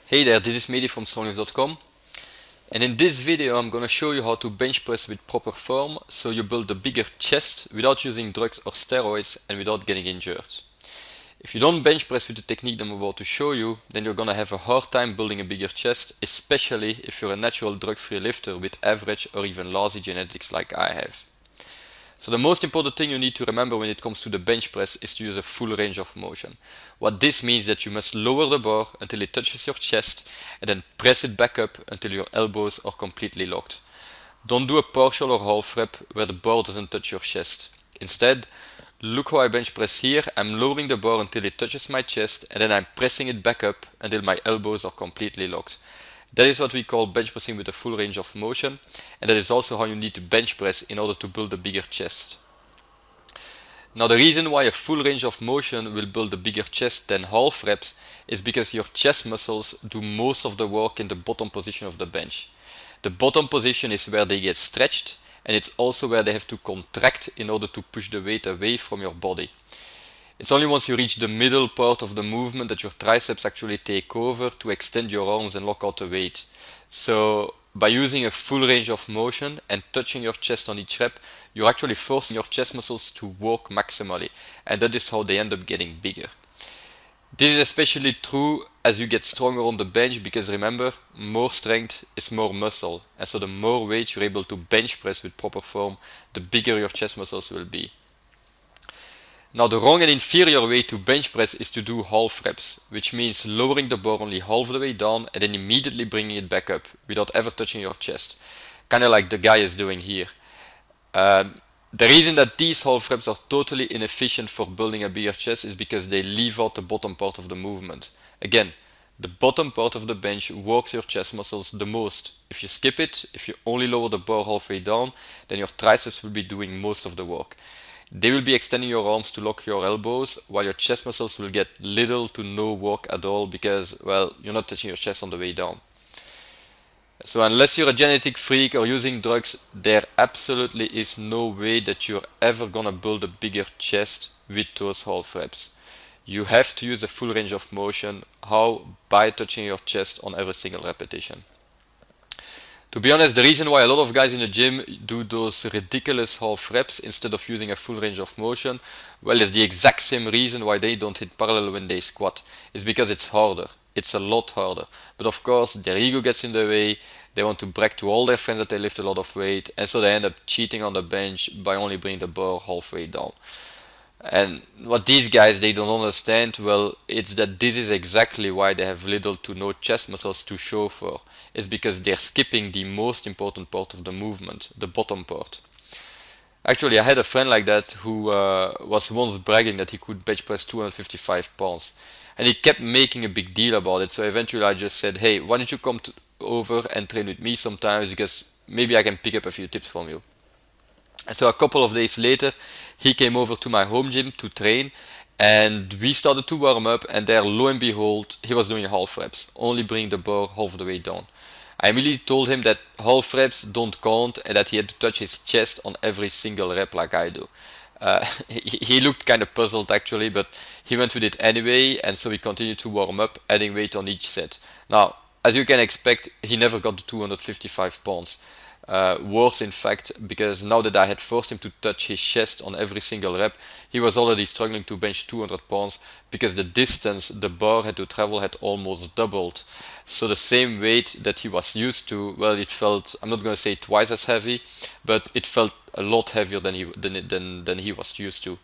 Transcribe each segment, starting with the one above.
Hey there, this is Mehdi from StrongLifts.com, and in this video I'm gonna show you how to bench press with proper form so you build a bigger chest without using drugs or steroids and without getting injured. If you don't bench press with the technique I'm about to show you, then you're gonna have a hard time building a bigger chest, especially if you're a natural drug-free lifter with average or even lousy genetics like I have. So the most important thing you need to remember when it comes to the bench press is to use a full range of motion. What this means is that you must lower the bar until it touches your chest and then press it back up until your elbows are completely locked. Don't do a partial or half rep where the bar doesn't touch your chest. Instead, look how I bench press here. I'm lowering the bar until it touches my chest and then I'm pressing it back up until my elbows are completely locked. That is what we call bench pressing with a full range of motion, and that is also how you need to bench press in order to build a bigger chest. Now the reason why a full range of motion will build a bigger chest than half reps is because your chest muscles do most of the work in the bottom position of the bench. The bottom position is where they get stretched, and it's also where they have to contract in order to push the weight away from your body. It's only once you reach the middle part of the movement that your triceps actually take over to extend your arms and lock out the weight. So by using a full range of motion and touching your chest on each rep, you're actually forcing your chest muscles to work maximally, and that is how they end up getting bigger. This is especially true as you get stronger on the bench, because remember, more strength is more muscle, and so the more weight you're able to bench press with proper form, the bigger your chest muscles will be. Now the wrong and inferior way to bench press is to do half reps, which means lowering the bar only half the way down and then immediately bringing it back up without ever touching your chest, kinda like the guy is doing here. The reason that these half reps are totally inefficient for building a bigger chest is because they leave out the bottom part of the movement. Again, the bottom part of the bench works your chest muscles the most. If you skip it, if you only lower the bar halfway down, then your triceps will be doing most of the work. They will be extending your arms to lock your elbows, while your chest muscles will get little to no work at all because, well, you're not touching your chest on the way down. So unless you're a genetic freak or using drugs, there absolutely is no way that you're ever gonna build a bigger chest with those half reps. You have to use a full range of motion. How? By touching your chest on every single repetition. To be honest, the reason why a lot of guys in the gym do those ridiculous half reps instead of using a full range of motion, well, it's the exact same reason why they don't hit parallel when they squat. It's because it's harder. It's a lot harder. But of course, their ego gets in the way. They want to brag to all their friends that they lift a lot of weight, and so they end up cheating on the bench by only bringing the bar halfway down. And what these guys they don't understand, well, it's that this is exactly why they have little to no chest muscles to show for. It's because they're skipping the most important part of the movement, the bottom part. Actually, I had a friend like that who was once bragging that he could bench press 255 pounds. And he kept making a big deal about it, so eventually I just said, hey, why don't you come over and train with me sometimes, because maybe I can pick up a few tips from you. And so a couple of days later, he came over to my home gym to train, and we started to warm up, and there, lo and behold, he was doing half reps, only bringing the bar half the way down. I immediately told him that half reps don't count and that he had to touch his chest on every single rep like I do. He looked kind of puzzled actually, but he went with it anyway, and so we continued to warm up, adding weight on each set. Now, as you can expect, he never got to 255 pounds. Worse in fact, because now that I had forced him to touch his chest on every single rep, he was already struggling to bench 200 pounds because the distance the bar had to travel had almost doubled. So the same weight that he was used to, well, it felt, I'm not going to say twice as heavy, but it felt a lot heavier than he was used to.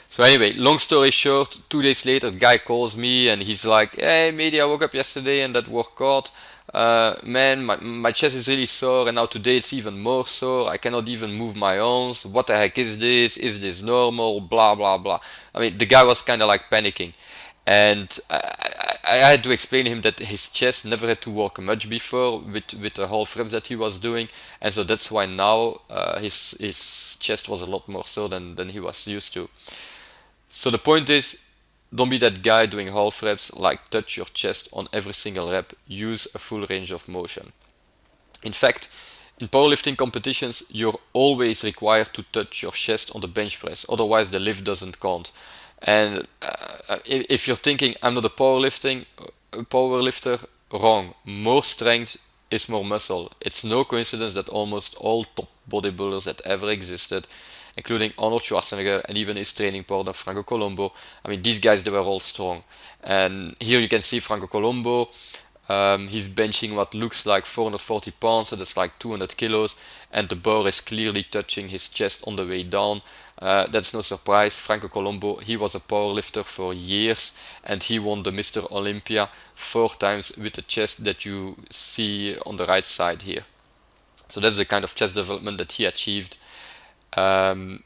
So anyway, long story short, 2 days later, the guy calls me and he's like, hey, Mehdi, I woke up yesterday and that workout, man, my chest is really sore, and now today it's even more sore. I cannot even move my arms. What the heck is this? Is this normal? Blah, blah, blah. I mean, the guy was kind of like panicking. And I had to explain to him that his chest never had to work much before with the half reps that he was doing. And so that's why now his chest was a lot more sore than he was used to. So the point is, don't be that guy doing half reps, like touch your chest on every single rep. Use a full range of motion. In fact, in powerlifting competitions, you're always required to touch your chest on the bench press, otherwise the lift doesn't count. And if you're thinking, I'm not a powerlifting, a power lifter? Wrong. More strength is more muscle. It's no coincidence that almost all top bodybuilders that ever existed, including Arnold Schwarzenegger and even his training partner Franco Columbu, I mean, these guys, they were all strong. And here you can see Franco Columbu. He's benching what looks like 440 pounds, so that's like 200 kilos, and the bar is clearly touching his chest on the way down. That's no surprise. Franco Columbu, he was a powerlifter for years, and he won the Mr. Olympia 4 times with the chest that you see on the right side here. So that's the kind of chest development that he achieved. And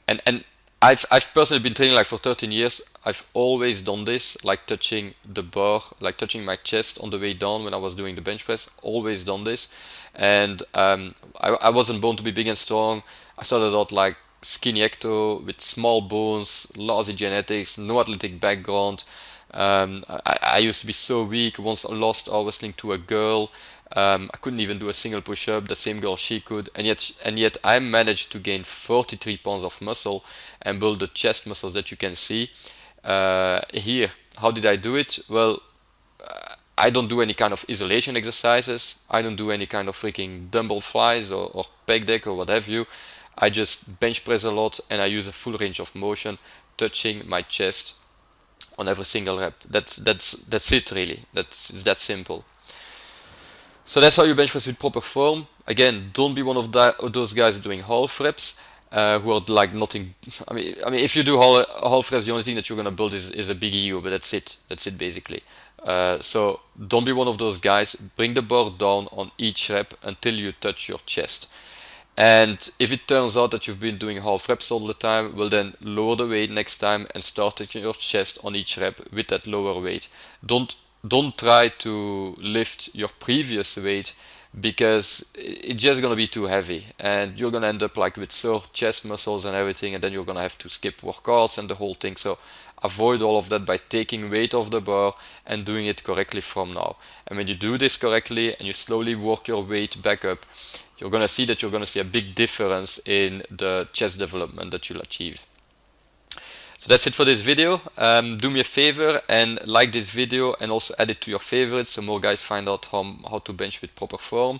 I've personally been training like for 13 years. I've always done this, like touching the bar, like touching my chest on the way down when I was doing the bench press. Always done this. And I wasn't born to be big and strong. I started out like skinny ecto with small bones, lousy genetics, no athletic background. I used to be so weak. Once I lost arm wrestling to a girl. I couldn't even do a single push-up. The same girl, she could, and yet I managed to gain 43 pounds of muscle and build the chest muscles that you can see here. How did I do it? Well, I don't do any kind of isolation exercises. I don't do any kind of freaking dumbbell flies or pec deck or what have you. I just bench press a lot, and I use a full range of motion, touching my chest on every single rep. That's it really. It's that simple. So that's how you bench press with proper form. Again, don't be one of those guys doing half reps who are like nothing. I mean, if you do half reps, the only thing that you're gonna build is a big ego, but that's it. That's it basically. So don't be one of those guys. Bring the bar down on each rep until you touch your chest. And if it turns out that you've been doing half reps all the time, well then lower the weight next time and start touching your chest on each rep with that lower weight. Don't try to lift your previous weight, because it's just gonna be too heavy and you're gonna end up like with sore chest muscles and everything, and then you're gonna have to skip workouts and the whole thing. So avoid all of that by taking weight off the bar and doing it correctly from now. And when you do this correctly and you slowly work your weight back up, you're gonna see a big difference in the chest development that you'll achieve. So that's it for this video. Do me a favor and like this video, and also add it to your favorites so more guys find out how to bench with proper form.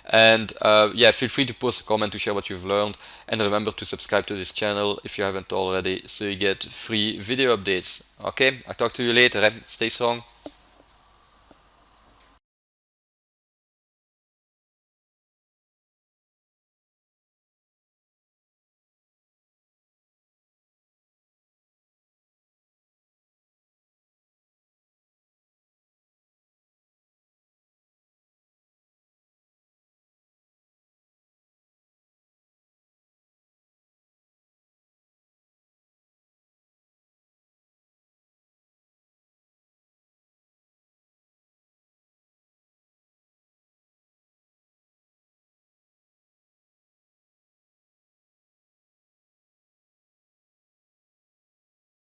And yeah, feel free to post a comment to share what you've learned, and remember to subscribe to this channel if you haven't already, so you get free video updates. Okay, I'll talk to you later. Stay strong.